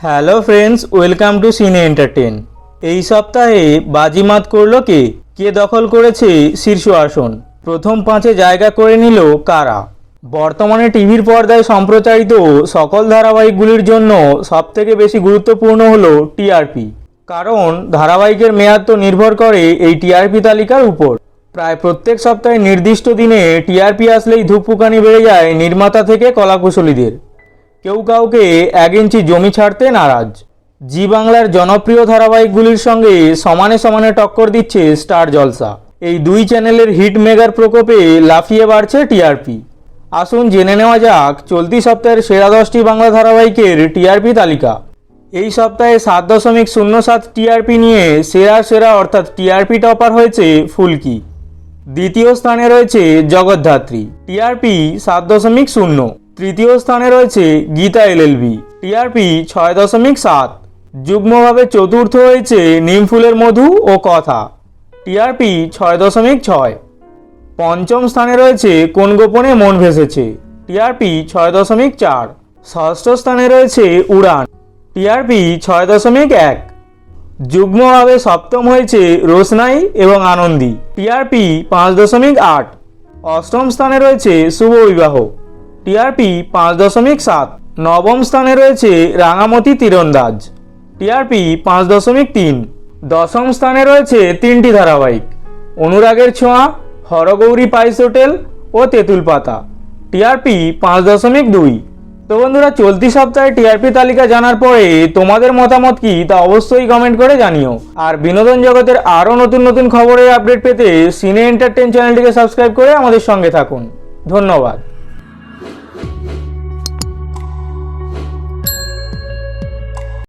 Hello friends, welcome to সিনে entertain. এই সপ্তাহে বাজিমাত করলো কে কে দখল করেছে শীর্ষ আসন, প্রথম পাঁচে জায়গা করে নিল কারা। বর্তমানে টিভির পর্দায় সম্প্রচারিত সকল ধারাবাহিকগুলির জন্য সবথেকে বেশি গুরুত্বপূর্ণ হলো টিআরপি, কারণ ধারাবাহিকের মেয়াদ তো নির্ভর করে এই টিআরপি তালিকার উপর। প্রায় প্রত্যেক সপ্তাহে নির্দিষ্ট দিনে টিআরপি আসলেই ধুকপুকানি বেড়ে যায় নির্মাতা থেকে কলাকুশলীদের। কেউ কাউকে 1 ইঞ্চি জমি ছাড়তে নারাজ। জি বাংলার জনপ্রিয় ধারাবাহিকগুলির সঙ্গে সমানে সমানে টক্কর দিচ্ছে স্টার জলসা। এই দুই চ্যানেলের হিট মেগার প্রকোপে লাফিয়ে বাড়ছে টিআরপি। আসুন জেনে নেওয়া যাক চলতি সপ্তাহের সেরা 10টি বাংলা ধারাবাহিকের টিআরপি তালিকা। এই সপ্তাহে 7.07 টিআরপি নিয়ে সেরা অর্থাৎ টিআরপি টপার হয়েছে ফুলকি। দ্বিতীয় স্থানে রয়েছে জগদ্ধাত্রী, টিআরপি 7.0। তৃতীয় স্থানে রয়েছে গীতা এলএলবি, টিআরপি 6.7। যুগ্মভাবে চতুর্থ হয়েছে নিমফুলের মধু ও কথা, টিআরপি 6.6। পঞ্চম স্থানে রয়েছে কোন গোপনে মন ভেসেছে, টিআরপি 6.4। ষষ্ঠ স্থানে রয়েছে উড়ান, টিআরপি 6.1। যুগ্মভাবে সপ্তম হয়েছে রোশনাই এবং আনন্দী, টিআরপি 5.8। অষ্টম স্থানে রয়েছে শুভ বিবাহ, টিআরপি 5.7। নবম স্থানে রয়েছে রাঙামতি তীরন্দাজ, টিআরপি 5.3। দশম স্থানে রয়েছে 3টি ধারাবাহিক, অনুরাগের ছোঁয়া, হরগৌরী পাইস হোটেল ও তেঁতুল পাতা, টিআরপি 5.2। তো বন্ধুরা, চলতি সপ্তাহে টিআরপি তালিকা জানার পরে তোমাদের মতামত কি তা অবশ্যই কমেন্ট করে জানিও। আর বিনোদন জগতের আরও নতুন নতুন খবরের আপডেট পেতে সিনে এন্টারটেন চ্যানেলটিকে সাবস্ক্রাইব করে আমাদের সঙ্গে থাকুন। ধন্যবাদ।